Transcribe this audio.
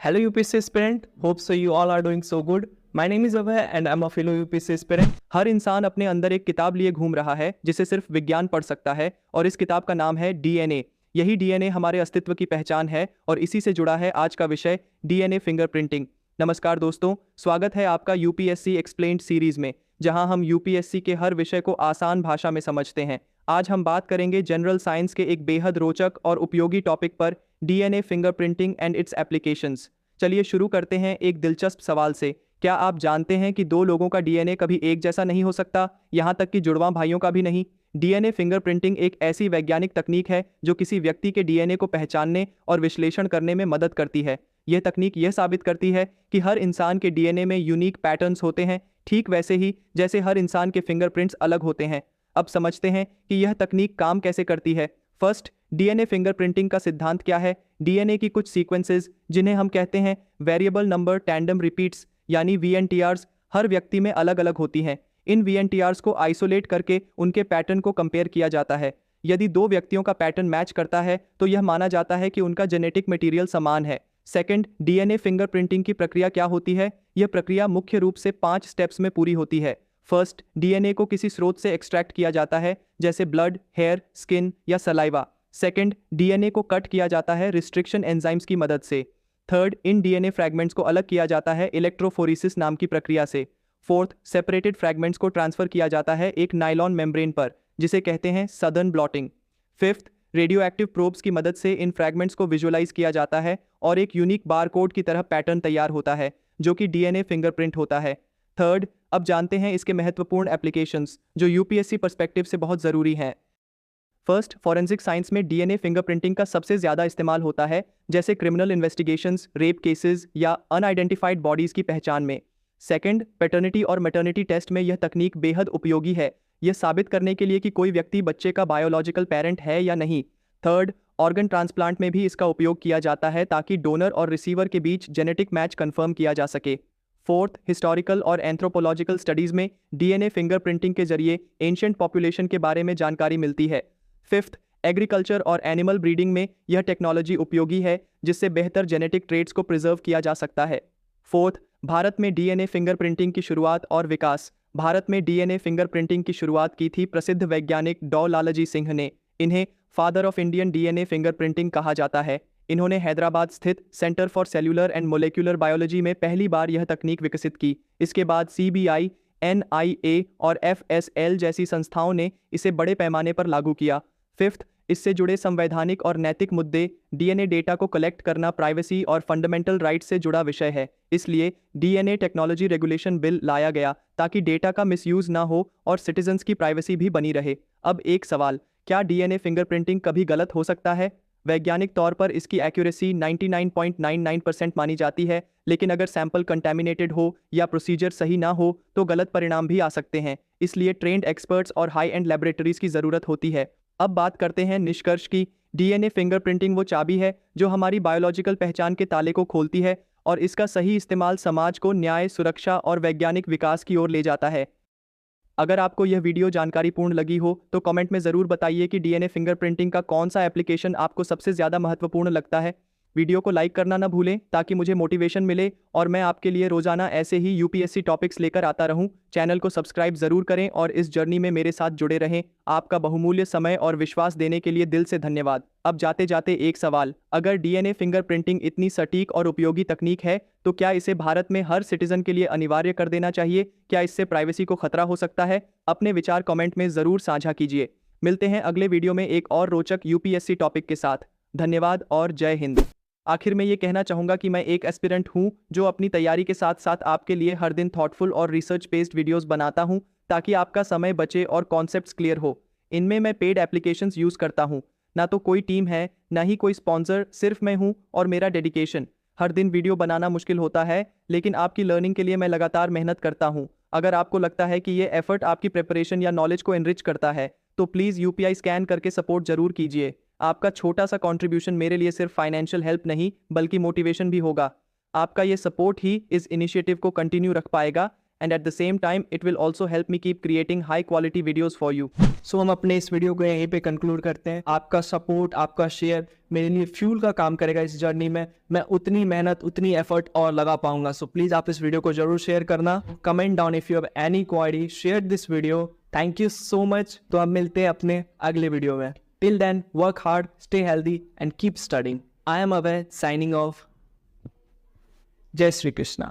Hello UPSC aspirant, hope so you all are doing so good. My name is Abhay and I'm a fellow UPSC aspirant. हर इंसान अपने अंदर एक किताब लिए घूम रहा है जिसे सिर्फ विज्ञान पढ़ सकता है और इस किताब का नाम है डीएनए। यही डीएनए हमारे अस्तित्व की पहचान है और इसी से जुड़ा है आज का विषय डीएनए फिंगरप्रिंटिंग। नमस्कार दोस्तों, स्वागत है आपका यूपीएससी एक्सप्लेन्ड सीरीज में, जहां हम यूपीएससी के हर विषय को आसान भाषा में समझते हैं। आज हम बात करेंगे जनरल साइंस के एक बेहद रोचक और उपयोगी टॉपिक पर, DNA fingerprinting and it's applications. चलिए शुरू करते हैं एक दिलचस्प सवाल से। क्या आप जानते हैं कि दो लोगों का डीएनए कभी एक जैसा नहीं हो सकता, यहाँ तक कि जुड़वां भाइयों का भी नहीं। डीएनए फिंगरप्रिंटिंग एक ऐसी वैज्ञानिक तकनीक है जो किसी व्यक्ति के डीएनए को पहचानने और विश्लेषण करने में मदद करती है। यह तकनीक यह साबित करती है कि हर इंसान के डीएनए में यूनिक पैटर्न्स होते हैं, ठीक वैसे ही जैसे हर इंसान के फिंगरप्रिंट्स अलग होते हैं। अब समझते हैं कि यह तकनीक काम कैसे करती है। फर्स्ट, डीएनए फिंगरप्रिंटिंग का सिद्धांत क्या है। डीएनए की कुछ सीक्वेंसेस, जिन्हें हम कहते हैं वेरिएबल नंबर टैंडम रिपीट्स यानी वीएनटीआरस, हर व्यक्ति में अलग अलग होती हैं। इन वीएनटीआरस को आइसोलेट करके उनके पैटर्न को कंपेयर किया जाता है। यदि दो व्यक्तियों का पैटर्न मैच करता है तो यह माना जाता है कि उनका जेनेटिक मटेरियल समान है। सेकंड, डीएनए फिंगरप्रिंटिंग की प्रक्रिया क्या होती है। यह प्रक्रिया मुख्य रूप से 5 स्टेप्स में पूरी होती है। फर्स्ट, डीएनए को किसी स्रोत से एक्सट्रैक्ट किया जाता है, जैसे ब्लड, हेयर, स्किन या सलाइवा। सेकंड, डीएनए को कट किया जाता है रिस्ट्रिक्शन एंजाइम्स की मदद से। थर्ड, इन डीएनए फ्रैगमेंट्स को अलग किया जाता है इलेक्ट्रोफोरेसिस नाम की प्रक्रिया से। फोर्थ, सेपरेटेड फ्रैगमेंट्स को ट्रांसफर किया जाता है एक नायलॉन मेम्ब्रेन पर, जिसे कहते हैं southern blotting. Fifth, radio active probes की मदद से इन फ्रैगमेंट्स को विजुअलाइज किया जाता है और एक यूनिक बारकोड की तरह पैटर्न तैयार होता है, जो कि डीएनए फिंगरप्रिंट होता है। थर्ड, अब जानते हैं इसके महत्वपूर्ण एप्लीकेशंस जो यूपीएससी पर्सपेक्टिव से बहुत ज़रूरी हैं। फर्स्ट, फॉरेंसिक साइंस में डीएनए फिंगरप्रिंटिंग का सबसे ज़्यादा इस्तेमाल होता है, जैसे क्रिमिनल इन्वेस्टिगेशंस, रेप केसेस या अनआइडेंटिफाइड बॉडीज़ की पहचान में। सेकंड, पैटर्निटी और मैटर्निटी टेस्ट में यह तकनीक बेहद उपयोगी है, यह साबित करने के लिए कि कोई व्यक्ति बच्चे का बायोलॉजिकल पेरेंट है या नहीं। थर्ड, ऑर्गन ट्रांसप्लांट में भी इसका उपयोग किया जाता है ताकि डोनर और रिसीवर के बीच जेनेटिक मैच कंफर्म किया जा सके। फोर्थ, हिस्टोरिकल और एंथ्रोपोलॉजिकल स्टडीज़ में डीएनए फिंगरप्रिंटिंग के जरिए एंशिएंट पॉपुलेशन के बारे में जानकारी मिलती है। फिफ्थ, एग्रीकल्चर और एनिमल ब्रीडिंग में यह टेक्नोलॉजी उपयोगी है, जिससे बेहतर जेनेटिक ट्रेट्स को प्रिजर्व किया जा सकता है। फोर्थ, भारत में डीएनए फिंगरप्रिंटिंग की शुरुआत और विकास। भारत में डीएनए फिंगरप्रिंटिंग की शुरुआत की थी प्रसिद्ध वैज्ञानिक डॉ लालजी सिंह ने। इन्हें father of Indian DNA fingerprinting कहा जाता है। इन्होंने हैदराबाद स्थित centre for cellular and molecular biology में पहली बार यह तकनीक विकसित की। इसके बाद सीबीआई, एनआईए और एफएसएल जैसी संस्थाओं ने इसे बड़े पैमाने पर लागू किया। फिफ्थ, इससे जुड़े संवैधानिक और नैतिक मुद्दे। डीएनए डेटा को कलेक्ट करना प्राइवेसी और फंडामेंटल राइट से जुड़ा विषय है, इसलिए डीएनए टेक्नोलॉजी रेगुलेशन बिल लाया गया ताकि डेटा का मिसयूज ना हो और सिटीजन्स की प्राइवेसी भी बनी रहे। अब एक सवाल, क्या डीएनए फिंगरप्रिंटिंग कभी गलत हो सकता है। वैज्ञानिक तौर पर इसकी एक्यूरेसी 99.99% मानी जाती है, लेकिन अगर सैंपल कंटेमिनेटेड हो या प्रोसीजर सही ना हो तो गलत परिणाम भी आ सकते हैं। इसलिए ट्रेंड एक्सपर्ट्स और हाई एंड लैबोरेटरीज की ज़रूरत होती है। अब बात करते हैं निष्कर्ष की। डीएनए फिंगरप्रिंटिंग वो चाबी है जो हमारी बायोलॉजिकल पहचान के ताले को खोलती है और इसका सही इस्तेमाल समाज को न्याय, सुरक्षा और वैज्ञानिक विकास की ओर ले जाता है। अगर आपको यह वीडियो जानकारीपूर्ण लगी हो तो कमेंट में ज़रूर बताइए कि डीएनए फिंगरप्रिंटिंग का कौन सा एप्लीकेशन आपको सबसे ज़्यादा महत्वपूर्ण लगता है। वीडियो को लाइक करना ना भूलें ताकि मुझे मोटिवेशन मिले और मैं आपके लिए रोजाना ऐसे ही यूपीएससी टॉपिक्स लेकर आता रहूं। चैनल को सब्सक्राइब ज़रूर करें और इस जर्नी में मेरे साथ जुड़े रहें। आपका बहुमूल्य समय और विश्वास देने के लिए दिल से धन्यवाद। अब जाते जाते एक सवाल, अगर डीएनए फिंगरप्रिंटिंग इतनी सटीक और उपयोगी तकनीक है तो क्या इसे भारत में हर सिटीजन के लिए अनिवार्य कर देना चाहिए। क्या इससे प्राइवेसी को खतरा हो सकता है। अपने विचार कमेंट में ज़रूर साझा कीजिए। मिलते हैं अगले वीडियो में एक और रोचक यूपीएससी टॉपिक के साथ। धन्यवाद और जय हिंद। आखिर में ये कहना चाहूँगा कि मैं एक एस्पिरेंट हूँ जो अपनी तैयारी के साथ साथ आपके लिए हर दिन थॉटफुल और रिसर्च बेस्ड वीडियोस बनाता हूँ ताकि आपका समय बचे और कॉन्सेप्ट्स क्लियर हो। इनमें मैं पेड एप्लीकेशंस यूज़ करता हूँ, ना तो कोई टीम है ना ही कोई स्पॉन्सर, सिर्फ मैं हूँ और मेरा डेडिकेशन। हर दिन वीडियो बनाना मुश्किल होता है, लेकिन आपकी लर्निंग के लिए मैं लगातार मेहनत करता हूँ। अगर आपको लगता है कि ये एफर्ट आपकी प्रिपरेशन या नॉलेज को एनरिच करता है तो प्लीज़ यूपीआई स्कैन करके सपोर्ट जरूर कीजिए। आपका छोटा सा कंट्रीब्यूशन मेरे लिए सिर्फ फाइनेंशियल हेल्प नहीं बल्कि मोटिवेशन भी होगा। आपका ये सपोर्ट ही इस इनिशिएटिव को कंटिन्यू रख पाएगा। and at the same time it will also help me keep creating high quality videos for you. So हम अपने इस वीडियो को यहीं पे कंक्लूड करते हैं. आपका सपोर्ट, आपका शेयर मेरे लिए फ्यूल का काम करेगा इस जर्नी में. मैं उतनी मेहनत, उतनी एफर्ट और लगा पाऊंगा. सो प्लीज़ आप इस वीडियो को जरूर शेयर करना. Comment down if you have any query, share this video. Thank you so much. तो अब मिलते हैं अपने अगले वीडियो में. Till then, work hard, stay healthy and keep studying. I am Abhay signing off. Jai Shri Krishna.